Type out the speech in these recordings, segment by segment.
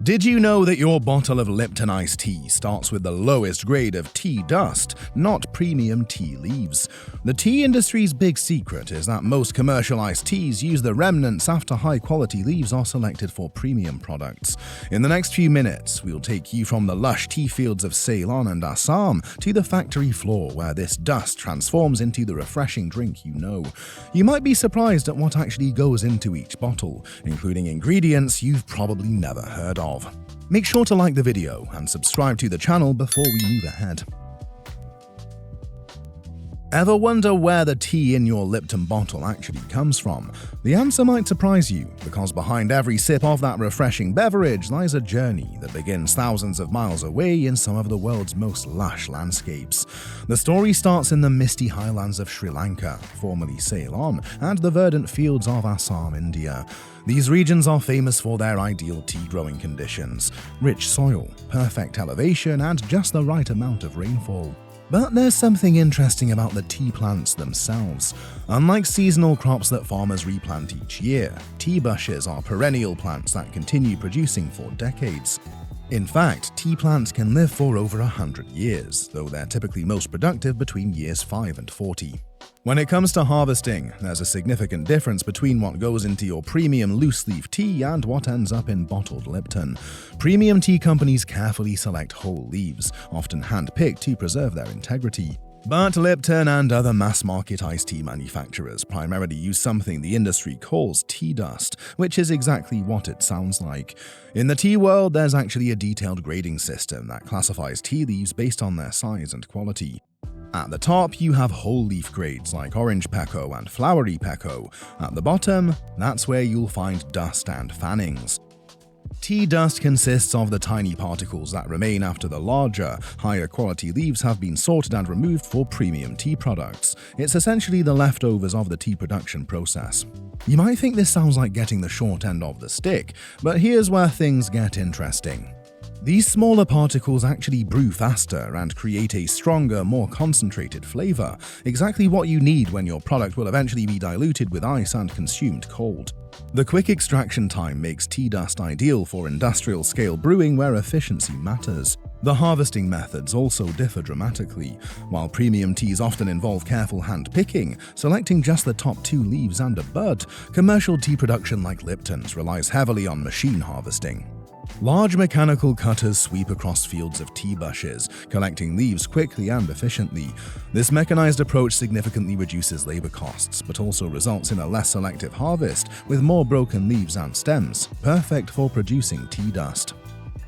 Did you know that your bottle of Lipton Ice Tea starts with the lowest grade of tea dust, not premium tea leaves? The tea industry's big secret is that most commercial iced teas use the remnants after high-quality leaves are selected for premium products. In the next few minutes, we'll take you from the lush tea fields of Ceylon and Assam to the factory floor where this dust transforms into the refreshing drink you know. You might be surprised at what actually goes into each bottle, including ingredients you've probably never heard of. Make sure to like the video and subscribe to the channel before we move ahead. Ever wonder where the tea in your Lipton bottle actually comes from? The answer might surprise you, because behind every sip of that refreshing beverage lies a journey that begins thousands of miles away in some of the world's most lush landscapes. The story starts in the misty highlands of Sri Lanka, formerly Ceylon, and the verdant fields of Assam, India. These regions are famous for their ideal tea growing conditions: rich soil, perfect elevation, and just the right amount of rainfall. But there's something interesting about the tea plants themselves. Unlike seasonal crops that farmers replant each year, tea bushes are perennial plants that continue producing for decades. In fact, tea plants can live for over 100 years, though they're typically most productive between years 5 and 40. When it comes to harvesting, there's a significant difference between what goes into your premium loose-leaf tea and what ends up in bottled Lipton. Premium tea companies carefully select whole leaves, often hand-picked to preserve their integrity. But Lipton and other mass-market iced tea manufacturers primarily use something the industry calls tea dust, which is exactly what it sounds like. In the tea world, there's actually a detailed grading system that classifies tea leaves based on their size and quality. At the top, you have whole leaf grades like orange pekoe and flowery pekoe. At the bottom, that's where you'll find dust and fannings. Tea dust consists of the tiny particles that remain after the larger, higher quality leaves have been sorted and removed for premium tea products. It's essentially the leftovers of the tea production process. You might think this sounds like getting the short end of the stick, but here's where things get interesting. These smaller particles actually brew faster and create a stronger, more concentrated flavor, exactly what you need when your product will eventually be diluted with ice and consumed cold. The quick extraction time makes tea dust ideal for industrial-scale brewing where efficiency matters. The harvesting methods also differ dramatically. While premium teas often involve careful hand-picking, selecting just the top 2 leaves and a bud, commercial tea production like Lipton's relies heavily on machine harvesting. Large mechanical cutters sweep across fields of tea bushes, collecting leaves quickly and efficiently. This mechanized approach significantly reduces labor costs, but also results in a less selective harvest with more broken leaves and stems, perfect for producing tea dust.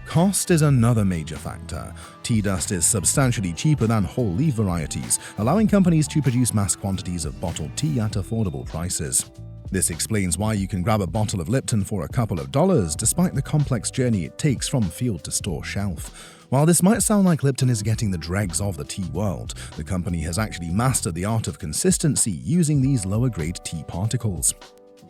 Cost is another major factor. Tea dust is substantially cheaper than whole leaf varieties, allowing companies to produce mass quantities of bottled tea at affordable prices. This explains why you can grab a bottle of Lipton for a couple of dollars despite the complex journey it takes from field to store shelf. While this might sound like Lipton is getting the dregs of the tea world, the company has actually mastered the art of consistency using these lower-grade tea particles.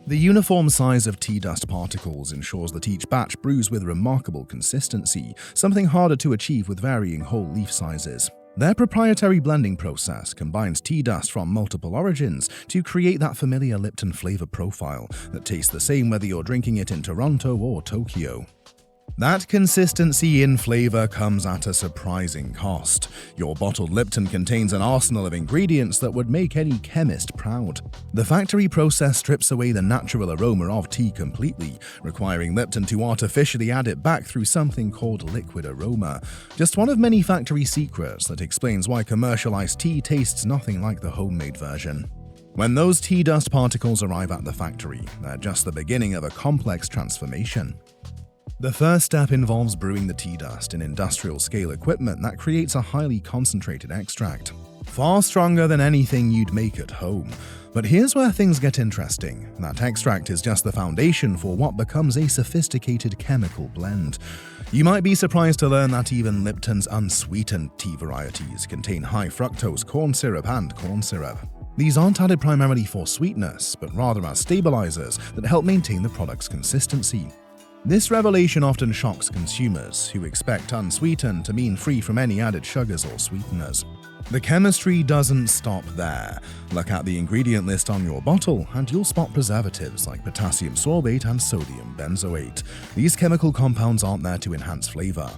The uniform size of tea dust particles ensures that each batch brews with remarkable consistency, something harder to achieve with varying whole leaf sizes. Their proprietary blending process combines tea dust from multiple origins to create that familiar Lipton flavor profile that tastes the same whether you're drinking it in Toronto or Tokyo. That consistency in flavor comes at a surprising cost. Your bottled Lipton contains an arsenal of ingredients that would make any chemist proud. The factory process strips away the natural aroma of tea completely, requiring Lipton to artificially add it back through something called liquid aroma. Just one of many factory secrets that explains why commercial iced tea tastes nothing like the homemade version. When those tea dust particles arrive at the factory, they're just the beginning of a complex transformation. The first step involves brewing the tea dust in industrial-scale equipment that creates a highly concentrated extract, far stronger than anything you'd make at home. But here's where things get interesting. That extract is just the foundation for what becomes a sophisticated chemical blend. You might be surprised to learn that even Lipton's unsweetened tea varieties contain high fructose corn syrup and corn syrup. These aren't added primarily for sweetness, but rather as stabilizers that help maintain the product's consistency. This revelation often shocks consumers, who expect unsweetened to mean free from any added sugars or sweeteners. The chemistry doesn't stop there. Look at the ingredient list on your bottle and you'll spot preservatives like potassium sorbate and sodium benzoate. These chemical compounds aren't there to enhance flavor.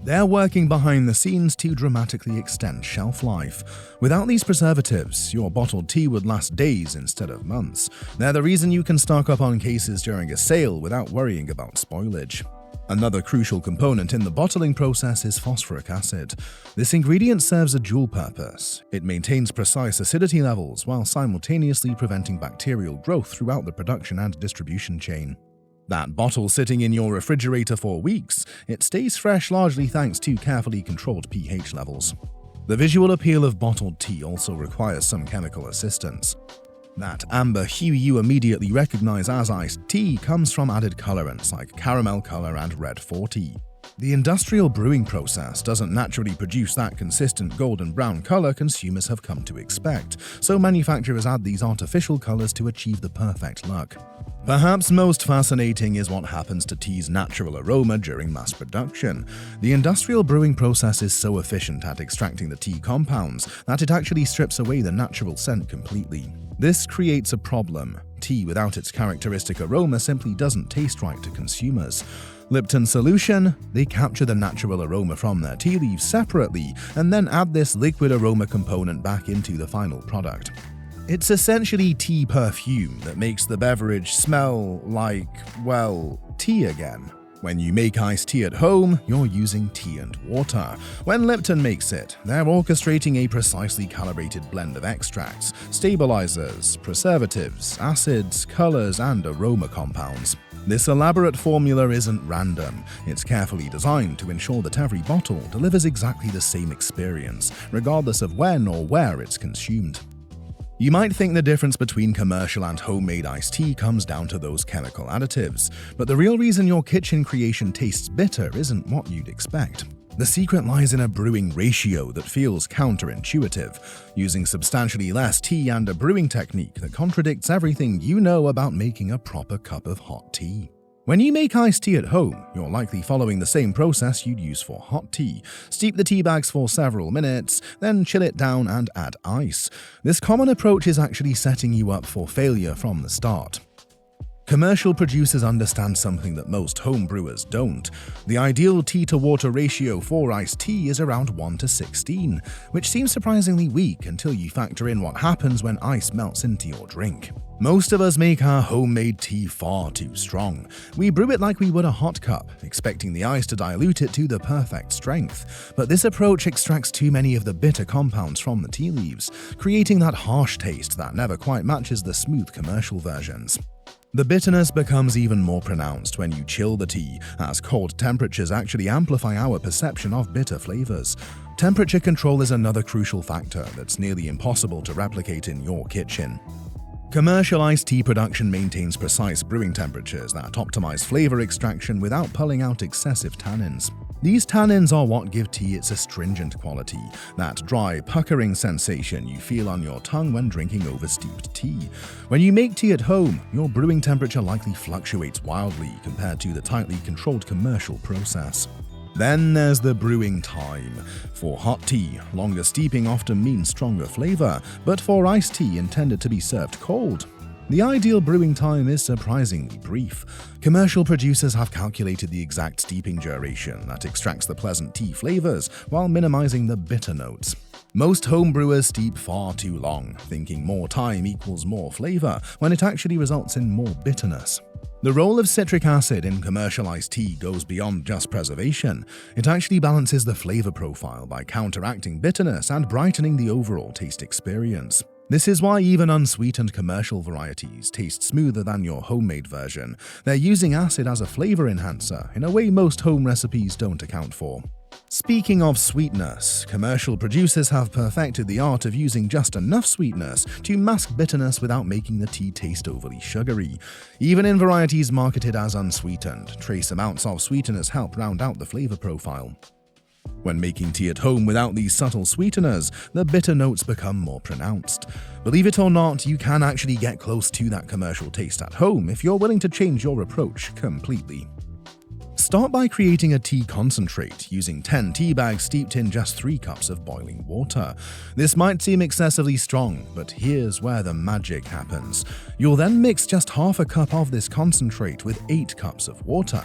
They're working behind the scenes to dramatically extend shelf life. Without these preservatives, your bottled tea would last days instead of months. They're the reason you can stock up on cases during a sale without worrying about spoilage. Another crucial component in the bottling process is phosphoric acid. This ingredient serves a dual purpose. It maintains precise acidity levels while simultaneously preventing bacterial growth throughout the production and distribution chain. That bottle sitting in your refrigerator for weeks, it stays fresh largely thanks to carefully controlled pH levels. The visual appeal of bottled tea also requires some chemical assistance. That amber hue you immediately recognize as iced tea comes from added colorants like caramel color and red 40. The industrial brewing process doesn't naturally produce that consistent golden brown color consumers have come to expect, so manufacturers add these artificial colors to achieve the perfect look. Perhaps most fascinating is what happens to tea's natural aroma during mass production. The industrial brewing process is so efficient at extracting the tea compounds that it actually strips away the natural scent completely. This creates a problem. Tea without its characteristic aroma simply doesn't taste right to consumers. Lipton Solution, they capture the natural aroma from their tea leaves separately and then add this liquid aroma component back into the final product. It's essentially tea perfume that makes the beverage smell like, well, tea again. When you make iced tea at home, you're using tea and water. When Lipton makes it, they're orchestrating a precisely calibrated blend of extracts, stabilizers, preservatives, acids, colors, and aroma compounds. This elaborate formula isn't random. It's carefully designed to ensure that every bottle delivers exactly the same experience, regardless of when or where it's consumed. You might think the difference between commercial and homemade iced tea comes down to those chemical additives, but the real reason your kitchen creation tastes bitter isn't what you'd expect. The secret lies in a brewing ratio that feels counterintuitive, using substantially less tea and a brewing technique that contradicts everything you know about making a proper cup of hot tea. When you make iced tea at home, you're likely following the same process you'd use for hot tea. Steep the tea bags for several minutes, then chill it down and add ice. This common approach is actually setting you up for failure from the start. Commercial producers understand something that most home brewers don't. The ideal tea-to-water ratio for iced tea is around 1:16, which seems surprisingly weak until you factor in what happens when ice melts into your drink. Most of us make our homemade tea far too strong. We brew it like we would a hot cup, expecting the ice to dilute it to the perfect strength. But this approach extracts too many of the bitter compounds from the tea leaves, creating that harsh taste that never quite matches the smooth commercial versions. The bitterness becomes even more pronounced when you chill the tea, as cold temperatures actually amplify our perception of bitter flavors. Temperature control is another crucial factor that's nearly impossible to replicate in your kitchen. Commercial iced tea production maintains precise brewing temperatures that optimize flavor extraction without pulling out excessive tannins. These tannins are what give tea its astringent quality, that dry, puckering sensation you feel on your tongue when drinking oversteeped tea. When you make tea at home, your brewing temperature likely fluctuates wildly compared to the tightly controlled commercial process. Then there's the brewing time. For hot tea, longer steeping often means stronger flavor, but for iced tea intended to be served cold, the ideal brewing time is surprisingly brief. Commercial producers have calculated the exact steeping duration that extracts the pleasant tea flavors while minimizing the bitter notes. Most home brewers steep far too long, thinking more time equals more flavor, when it actually results in more bitterness. The role of citric acid in commercial iced tea goes beyond just preservation. It actually balances the flavor profile by counteracting bitterness and brightening the overall taste experience. This is why even unsweetened commercial varieties taste smoother than your homemade version. They're using acid as a flavor enhancer in a way most home recipes don't account for. Speaking of sweetness, commercial producers have perfected the art of using just enough sweetness to mask bitterness without making the tea taste overly sugary. Even in varieties marketed as unsweetened, trace amounts of sweeteners help round out the flavor profile. When making tea at home without these subtle sweeteners, the bitter notes become more pronounced. Believe it or not, you can actually get close to that commercial taste at home if you're willing to change your approach completely. Start by creating a tea concentrate using 10 tea bags steeped in just 3 cups of boiling water. This might seem excessively strong, but here's where the magic happens. You'll then mix just half a cup of this concentrate with 8 cups of water.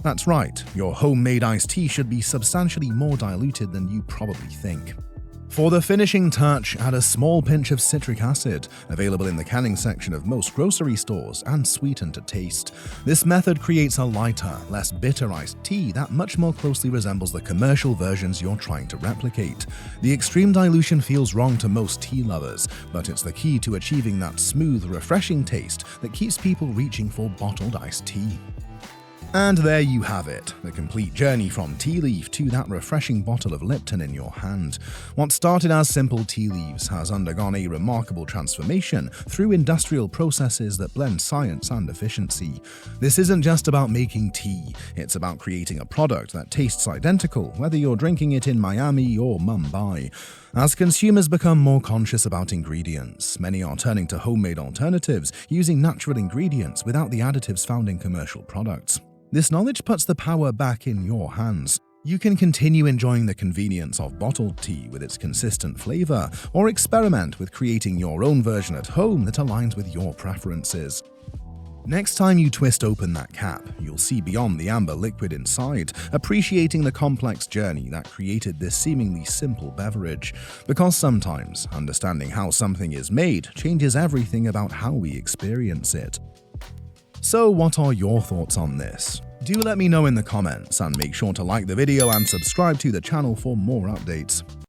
That's right, your homemade iced tea should be substantially more diluted than you probably think. For the finishing touch, add a small pinch of citric acid, available in the canning section of most grocery stores, and sweeten to taste. This method creates a lighter, less bitter iced tea that much more closely resembles the commercial versions you're trying to replicate. The extreme dilution feels wrong to most tea lovers, but it's the key to achieving that smooth, refreshing taste that keeps people reaching for bottled iced tea. And there you have it, the complete journey from tea leaf to that refreshing bottle of Lipton in your hand. What started as simple tea leaves has undergone a remarkable transformation through industrial processes that blend science and efficiency. This isn't just about making tea, it's about creating a product that tastes identical, whether you're drinking it in Miami or Mumbai. As consumers become more conscious about ingredients, many are turning to homemade alternatives, using natural ingredients without the additives found in commercial products. This knowledge puts the power back in your hands. You can continue enjoying the convenience of bottled tea with its consistent flavor, or experiment with creating your own version at home that aligns with your preferences. Next time you twist open that cap, you'll see beyond the amber liquid inside, appreciating the complex journey that created this seemingly simple beverage. Because sometimes, understanding how something is made changes everything about how we experience it. So what are your thoughts on this? Do let me know in the comments, and make sure to like the video and subscribe to the channel for more updates.